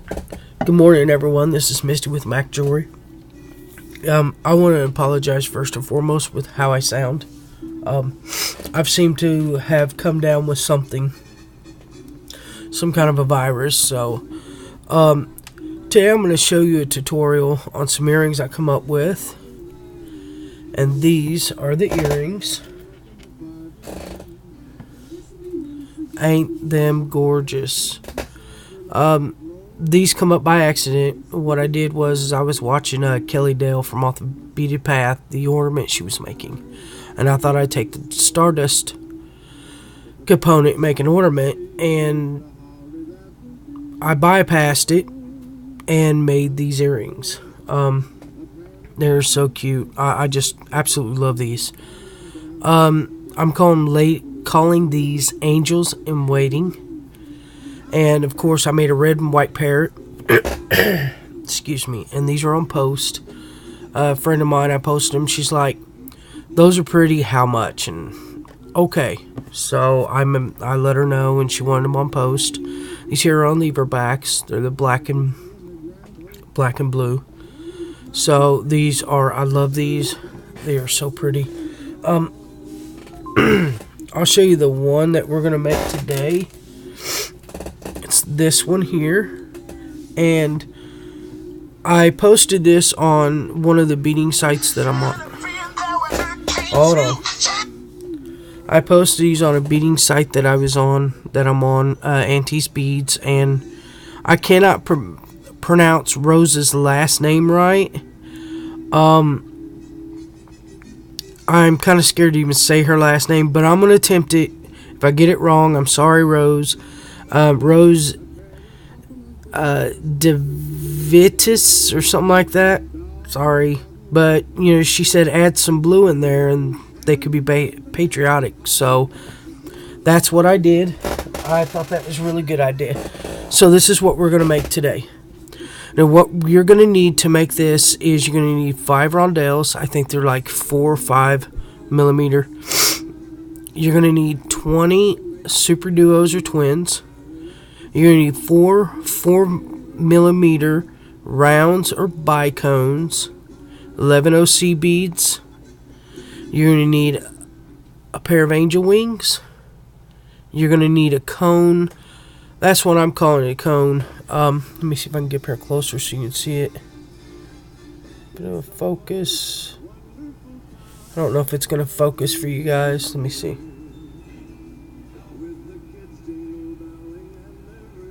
Good morning, everyone. This is Misty with Mac Jewelry. I want to apologize first and foremost with how I sound. I've seemed to have come down with some kind of a virus. So today I'm going to show you a tutorial on some earrings I come up with, and these are the earrings. Ain't them gorgeous? These come up by accident. What I did was I was watching Kelly Dale from Off the Beaded Path, the ornament she was making, and I thought I'd take the stardust component, make an ornament, and I bypassed it and made these earrings. They're so cute. I just absolutely love these. I'm calling these angels in waiting. And of course I made a red and white parrot. Excuse me. And these are on post. A friend of mine, I posted them. She's like, "Those are pretty. How much?" And okay. So I let her know, and she wanted them on post. These here are on lever backs. They're the black and blue. So these are, I love these. They are so pretty. I'll show you the one that we're gonna make today. It's this one here, and I posted this on one of the beading sites that I'm on. Hold on. I posted these on a beading site that I'm on, Auntie's Beads, and I cannot pronounce Rose's last name right. I'm kind of scared to even say her last name, but I'm going to attempt it. If I get it wrong, I'm sorry, Rose. Rose DeVitis or something like that. Sorry. But, she said add some blue in there and they could be patriotic. So that's what I did. I thought that was a really good idea. So this is what we're going to make today. Now, what you're going to need to make this is you're going to need 5 rondelles. I think they're like 4 or 5 millimeter. You're going to need 20 super duos or twins. You're going to need 4 millimeter rounds or bicones, 11 OC beads. You're going to need a pair of angel wings. You're going to need a cone. That's what I'm calling it, a cone. Let me see if I can get up here closer so you can see it. Bit of a focus. I don't know if it's going to focus for you guys. Let me see.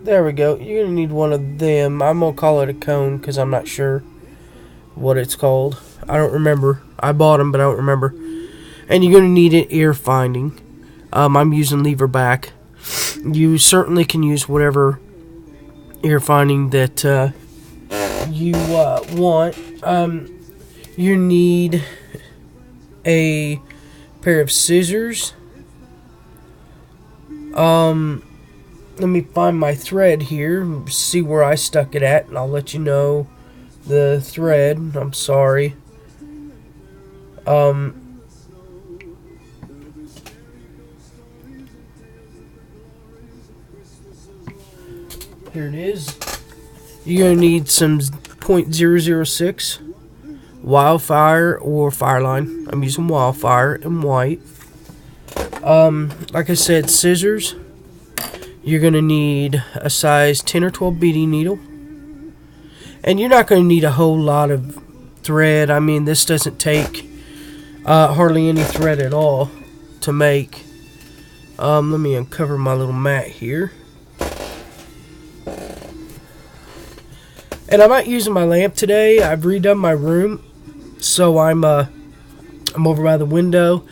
There we go. You're going to need one of them. I'm going to call it a cone because I'm not sure what it's called. I don't remember. I bought them, but I don't remember. And you're going to need an ear finding. I'm using lever back. You certainly can use whatever ear finding that you want. You need a pair of scissors. Let me find my thread here, see where I stuck it at, and I'll let you know the thread. I'm sorry. Here it is. You're going to need some .006 Wildfire or Fireline. I'm using Wildfire in white. Like I said, scissors. You're going to need a size 10 or 12 beading needle. And you're not going to need a whole lot of thread. I mean, this doesn't take hardly any thread at all to make. Let me uncover my little mat here. And I'm not using my lamp today. I've redone my room. So I'm over by the window.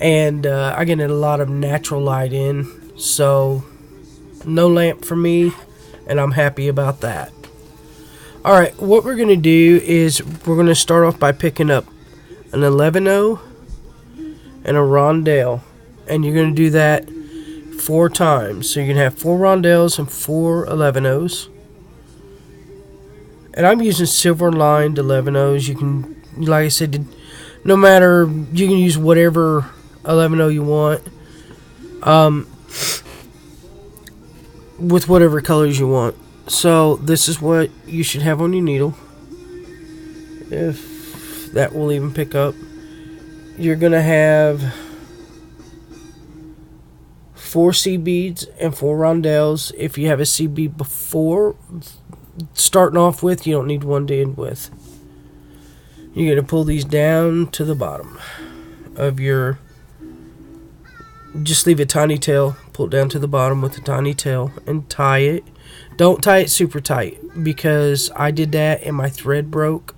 And I get a lot of natural light in. So no lamp for me, and I'm happy about that. Alright, what we're going to do is we're going to start off by picking up an 11-0 and a rondelle. And you're going to do that 4 times. So you're going to have 4 rondelles and 4 11-0s. And I'm using silver lined 11-0s. You can, like I said, no matter, you can use whatever 11-0 you want. With whatever colors you want. So this is what you should have on your needle. If that will even pick up. You're going to have 4 seed beads and 4 rondelles. If you have a seed bead before starting off with, you don't need one to end with. You're going to pull these down to the bottom of your... Just leave a tiny tail. Pull it down to the bottom with a tiny tail and tie it. Don't tie it super tight, because I did that and my thread broke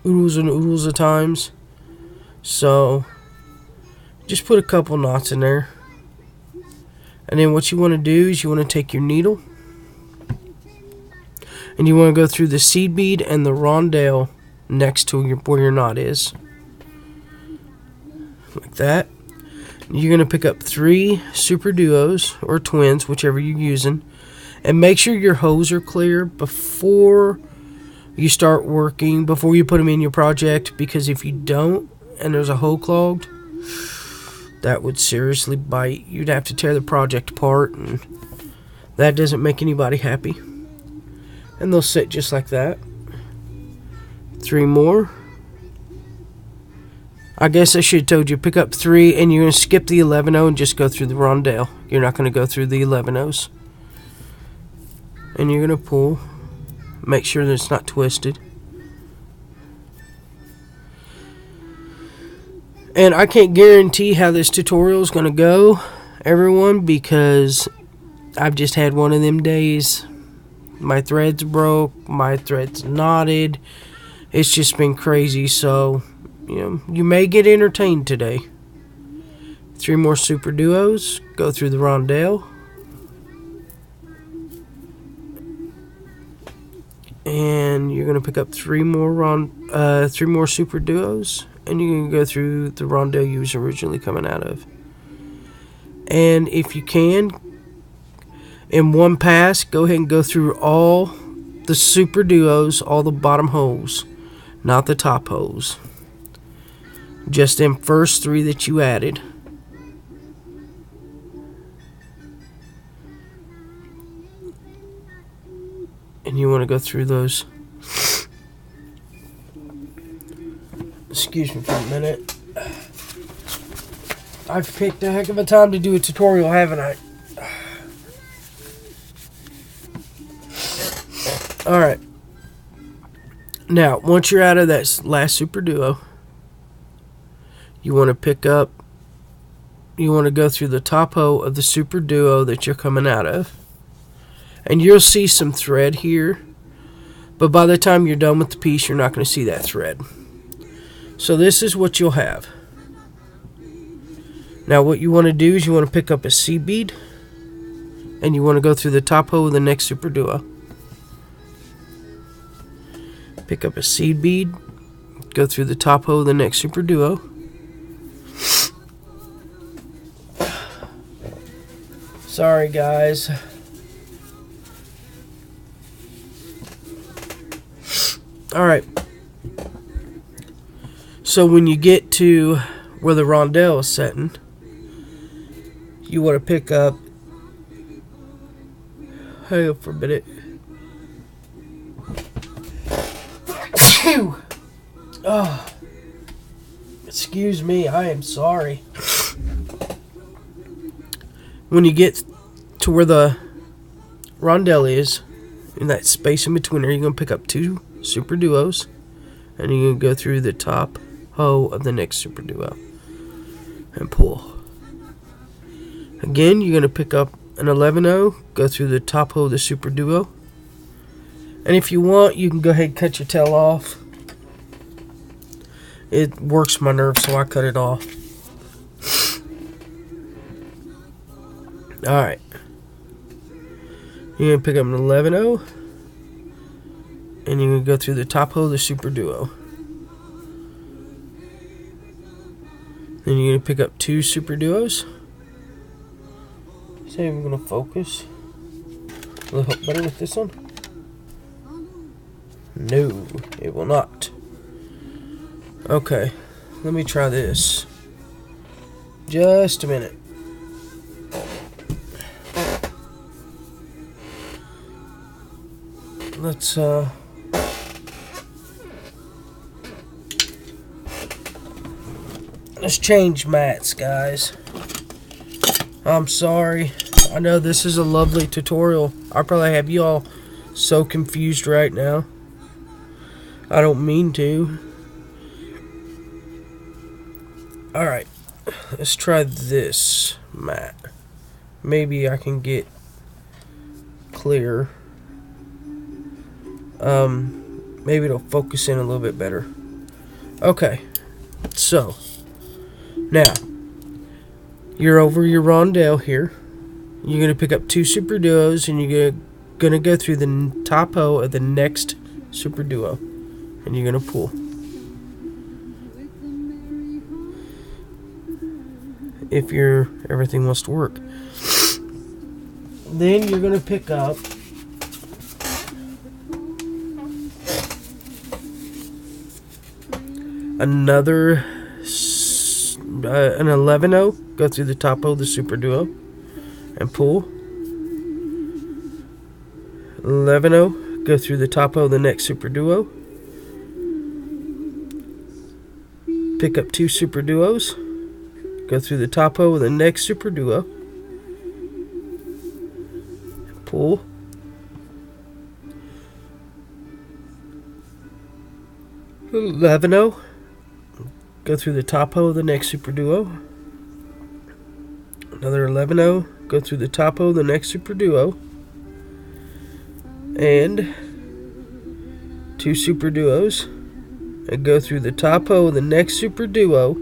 oodles and oodles of times. So just put a couple knots in there. And then what you want to do is you want to take your needle and you want to go through the seed bead and the rondelle next to where your knot is. Like that. You're going to pick up 3 super duos or twins, whichever you're using. And make sure your hose are clear before you start working, before you put them in your project. Because if you don't, and there's a hole clogged, that would seriously bite. You'd have to tear the project apart, and that doesn't make anybody happy. And they'll sit just like that. 3 more. I guess I should have told you, pick up 3, and you're going to skip the 11-0 and just go through the rondelle. You're not going to go through the 11-0s. And you're going to pull. Make sure that it's not twisted. And I can't guarantee how this tutorial is going to go, everyone, because I've just had one of them days. My threads broke, my threads knotted. It's just been crazy, so you may get entertained today. 3 more super duos. Go through the rondelle. And you're going to pick up 3 more super duos. And you're going to go through the rondelle you was originally coming out of. And if you can, in one pass, go ahead and go through all the super duos, all the bottom holes, not the top holes. Just them first 3 that you added. And you want to go through those. Excuse me for a minute. I've picked a heck of a time to do a tutorial, haven't I? Alright. Now, once you're out of that last super duo, you want to pick up, you want to go through the top hole of the super duo that you're coming out of. And you'll see some thread here. But by the time you're done with the piece, you're not going to see that thread. So this is what you'll have. Now what you want to do is you want to pick up a seed bead. And you want to go through the top hole of the next super duo. Pick up a seed bead. Go through the top hole of the next super duo. Sorry guys. Alright. So when you get to where the rondelle is setting, you want to pick up... Hang on for a minute. Phew! Oh. Excuse me, I am sorry. When you get to where the rondelle is, in that space in between there, you're going to pick up 2 super duos, and you're going to go through the top hole of the next super duo and pull. Again, you're going to pick up an 11-0, go through the top hole of the super duo, and if you want, you can go ahead and cut your tail off. It works my nerves, so I cut it off. Alright. You're going to pick up an 11-0. And you're going to go through the top hole of the super duo. Then you're going to pick up 2 super duos. See if I'm going to focus. Will it help better with this one? No, it will not. Okay, let me try this. Just a minute. let's change mats, guys. I'm sorry. I know this is a lovely tutorial. I probably have you all so confused right now. I don't mean to. Alright, let's try this mat. Maybe I can get clear. Maybe it'll focus in a little bit better. Okay, so now you're over your rondelle here. You're gonna pick up 2 super duos, and you're gonna go through the top O of the next super duo, and you're gonna pull. If everything wants to work, then you're gonna pick up another an 11-0, go through the top O of the super duo and pull. 11-0, go through the top O of the next super duo. Pick up 2 super duos, go through the top O of the next super duo, pull. $11, go through the top O of the next super duo. Another 11-0, go through the top O of the next super duo. And 2 super duos, and go through the top O of the next super duo.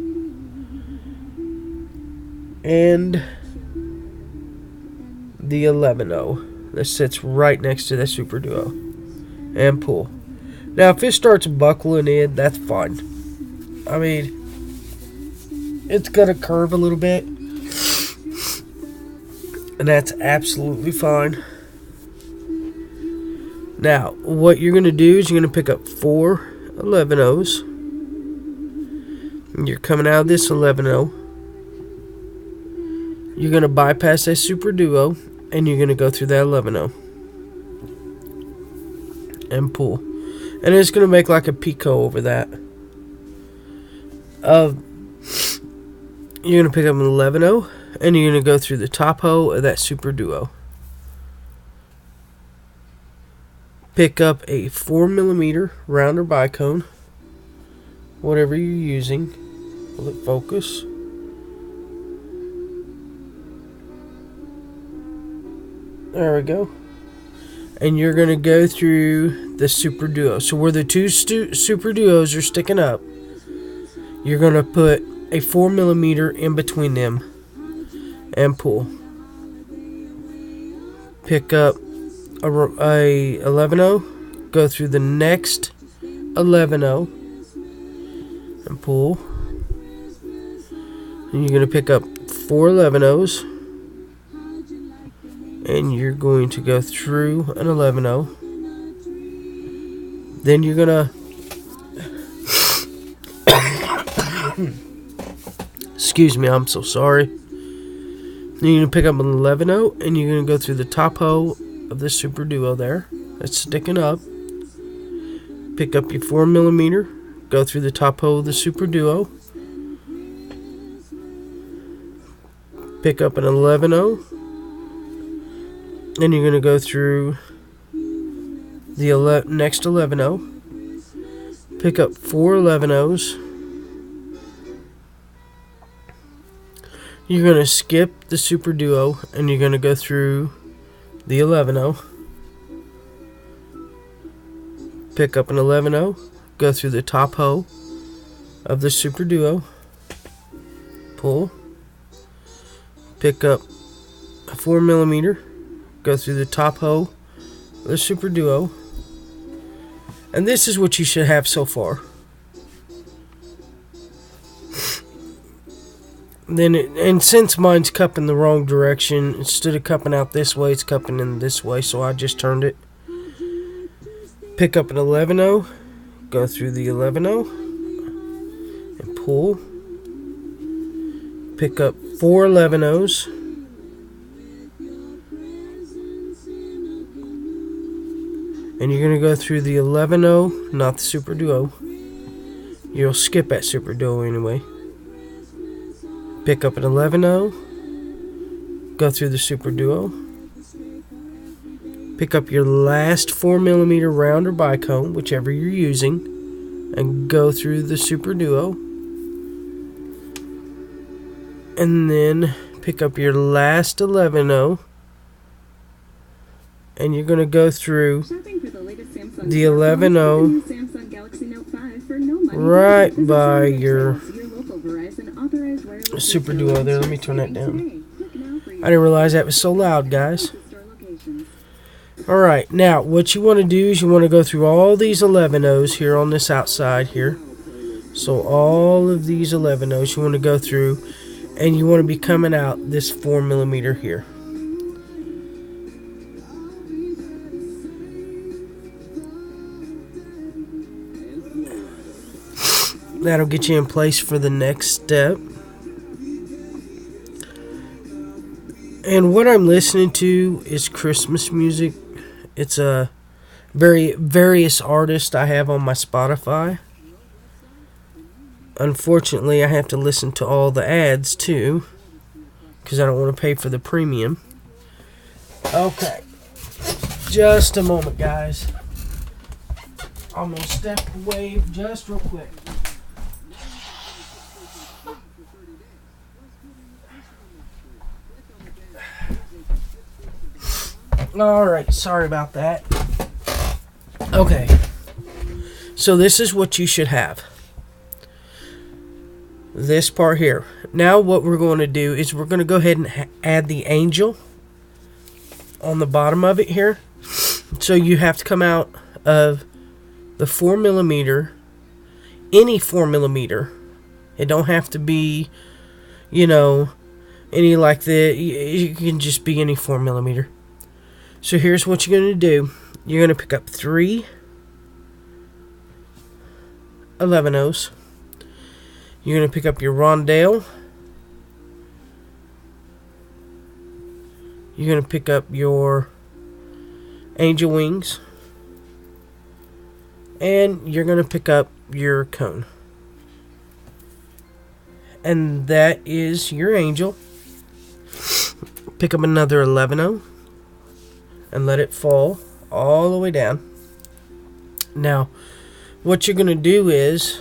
And the 11-0 that sits right next to that super duo, and pull. Now if it starts buckling in, that's fine. I mean, it's gonna curve a little bit, and that's absolutely fine. Now what you're gonna do is you're gonna pick up 4 11-0s, and you're coming out of this 11-0. You're going to bypass that super duo, and you're going to go through that 11-0 and pull. And it's going to make like a picot over that. You're going to pick up an 11-0, and you're going to go through the top O of that super duo. Pick up a 4mm round or bicone, whatever you're using. Will it focus? There we go. And you're going to go through the super duo. So where the 2 super duos are sticking up, you're going to put a 4mm in between them and pull. Pick up a 11-0, go through the next 11-0 and pull. And you're going to pick up 4 11-0s. And you're going to go through an 11-0. Then you're going to... Excuse me, I'm so sorry. Then you're going to pick up an 11-0, and you're going to go through the top O of the super duo there. That's sticking up. Pick up your 4mm, go through the top O of the super duo. Pick up an 11-0. And you're going to go through the next 11-0. Pick up 4 11-0s. You're going to skip the super duo, and you're going to go through the 11-0. Pick up an 11-0. Go through the top O of the super duo. Pull. Pick up a 4mm. Go through the top O of the super duo. And this is what you should have so far. And since mine's cupping the wrong direction, instead of cupping out this way, it's cupping in this way, so I just turned it. Pick up an 11-0, go through the 11-0 and pull. Pick up 4 11-0s. And you're going to go through the 11-0, not the super duo. You'll skip at super duo anyway. Pick up an 11-0. Go through the super duo. Pick up your last 4mm round or bicone, whichever you're using, and go through the super duo. And then pick up your last 11-0, and you're going to go through the 11-0 right by your super duo there. Let me turn that down. I didn't realize that was so loud, guys. Alright, now what you want to do is you want to go through all these 11-0s here on this outside here. So all of these 11-0s you want to go through, and you want to be coming out this 4mm here. That'll get you in place for the next step. And what I'm listening to is Christmas music. It's a various artists I have on my Spotify. Unfortunately, I have to listen to all the ads too, because I don't want to pay for the premium. Okay, just a moment, guys. I'm going to step away just real quick. Alright, sorry about that. Okay, so this is what you should have. This part here. Now what we're going to do is we're going to go ahead and add the angel on the bottom of it here. So you have to come out of the 4mm, any 4mm. It don't have to be, you know, any like that. It can just be any 4mm. So here's what you're going to do. You're going to pick up 3 11-0s. You're going to pick up your rondelle. You're going to pick up your angel wings. And you're going to pick up your cone. And that is your angel. Pick up another 11-0. And let it fall all the way down. Now, what you're going to do is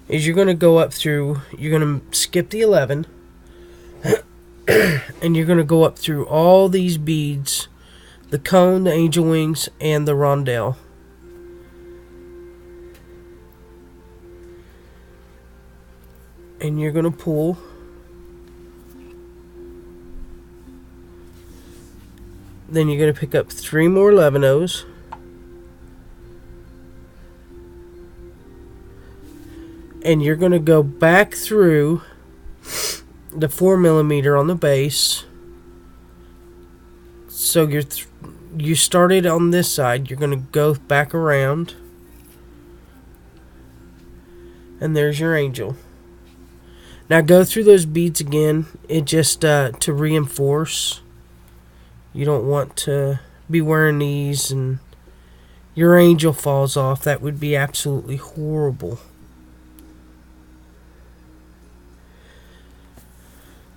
you're going to go up through, you're going to skip the 11, and you're going to go up through all these beads, the cone, the angel wings, and the rondelle. And you're going to pull. Then you're going to pick up 3 more 11-0s. And you're going to go back through the 4mm on the base. So you started on this side. You're going to go back around. And there's your angel. Now go through those beads again. It just to reinforce. You don't want to be wearing these and your angel falls off. That would be absolutely horrible.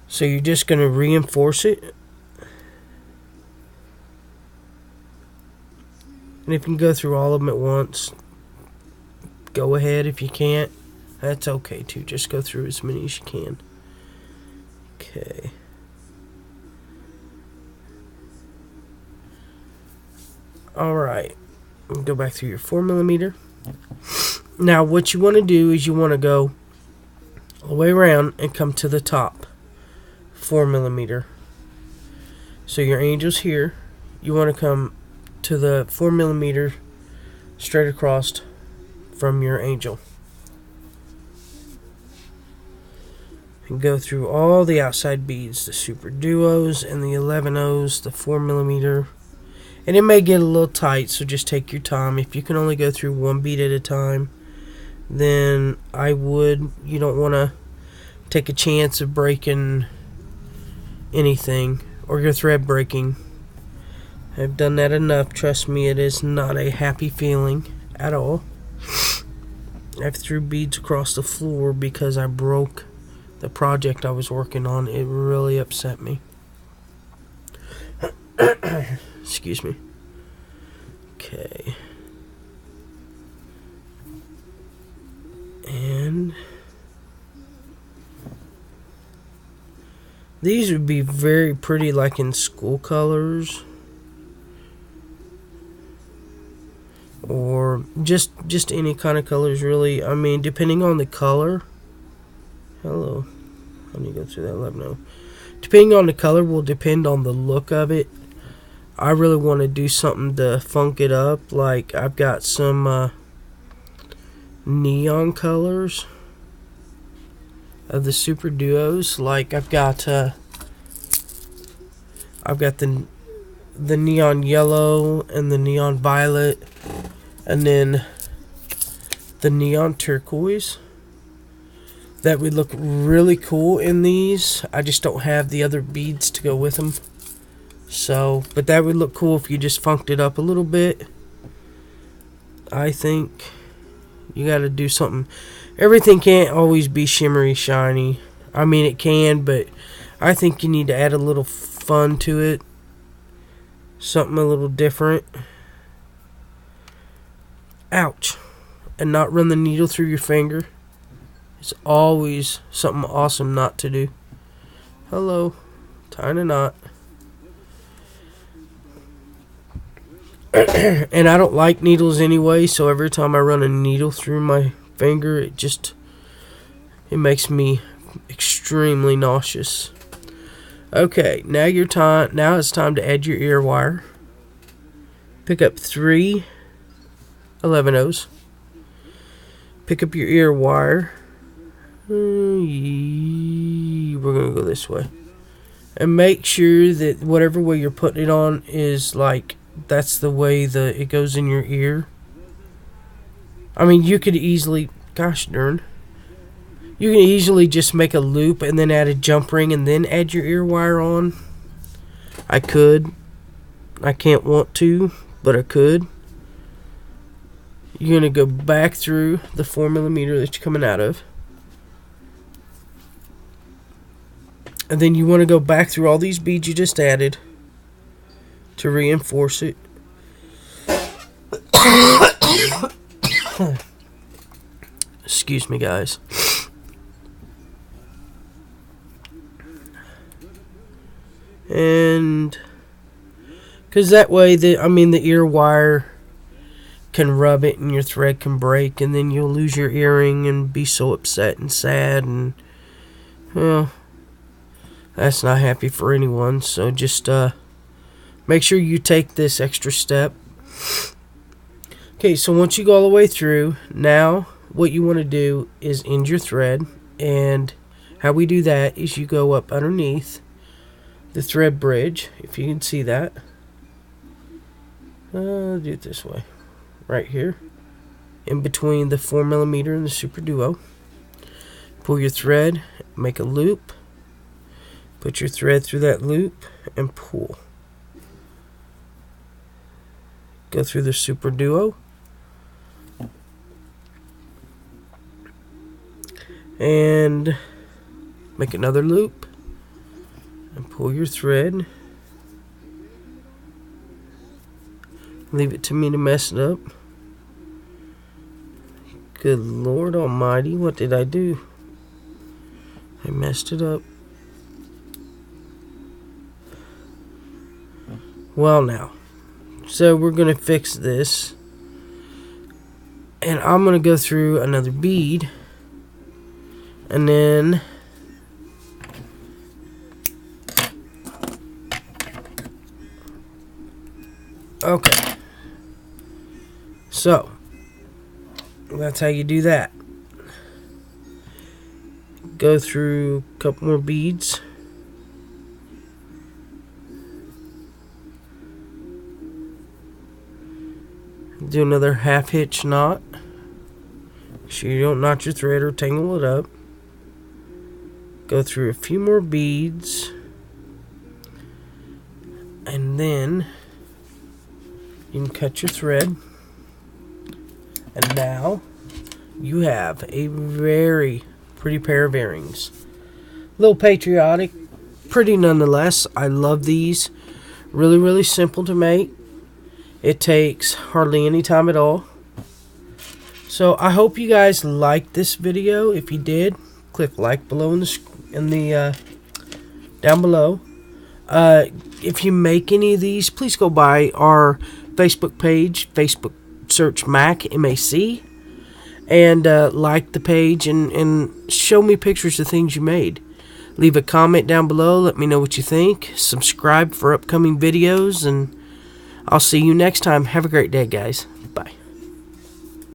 So you're just going to reinforce it. And if you can go through all of them at once, go ahead. If you can't, that's okay too. Just go through as many as you can. Okay. Alright, go back through your 4mm. Now what you want to do is you want to go all the way around and come to the top 4mm. So your angel's here. You want to come to the 4mm straight across from your angel. And go through all the outside beads, the super duos and the 11-0s, the 4mm. And it may get a little tight, so just take your time. If you can only go through one bead at a time, then you don't want to take a chance of breaking anything or your thread breaking. I've done that enough. Trust me, it is not a happy feeling at all. I've threw beads across the floor because I broke the project I was working on. It really upset me. Excuse me. Okay. And these would be very pretty, like in school colors, or just any kind of colors, really. I mean, depending on the color. Hello. Let me go through that. Let me know. Depending on the color will depend on the look of it. I really want to do something to funk it up. Like, I've got some neon colors of the Super Duos. Like, I've got the neon yellow and the neon violet, and then the neon turquoise. That would look really cool in these. I just don't have the other beads to go with them. So, but that would look cool if you just funked it up a little bit. I think you got to do something. Everything can't always be shimmery shiny. I mean, it can, but I think you need to add a little fun to it. Something a little different. Ouch. And not run the needle through your finger. It's always something awesome not to do. Hello. Tying a knot. And I don't like needles anyway, so every time I run a needle through my finger, it makes me extremely nauseous. Okay, now it's time to add your ear wire. Pick up 3 11-ohs. Pick up your ear wire. We're gonna go this way. And make sure that whatever way you're putting it on is like, that's the way it goes in your ear. I mean, you could easily, gosh darn, you can easily just make a loop and then add a jump ring and then add your ear wire on. I could. I can't want to, but I could. You're going to go back through the 4mm that you're coming out of. And then you want to go back through all these beads you just added to reinforce it. Excuse me, guys. And because that way the ear wire can rub it and your thread can break, and then you'll lose your earring and be so upset and sad, and well, that's not happy for anyone. So just make sure you take this extra step. Okay, so once you go all the way through, now what you want to do is end your thread, and how we do that is you go up underneath the thread bridge, if you can see that. Do it this way. Right here, in between the 4mm and the Super Duo. Pull your thread, make a loop, put your thread through that loop, and pull. Go through the Super Duo, and make another loop, and pull your thread. Leave it to me to mess it up. Good Lord Almighty, what did I do? I messed it up. Well, now, so we're going to fix this. And I'm going to go through another bead. And then okay. So, that's how you do that. Go through a couple more beads. Do another half hitch knot. Make sure you don't knot your thread or tangle it up. Go through a few more beads. And then You can cut your thread. And now you have a very pretty pair of earrings. A little patriotic, pretty nonetheless. I love these. Really, really simple to make. It takes hardly any time at all. So I hope you guys liked this video. If you did, click like below down below. If you make any of these, please go by our Facebook page. Facebook search Mac, M-A-C, and like the page and show me pictures of things you made. Leave a comment down below. Let me know what you think. Subscribe for upcoming videos, and I'll see you next time. Have a great day, guys.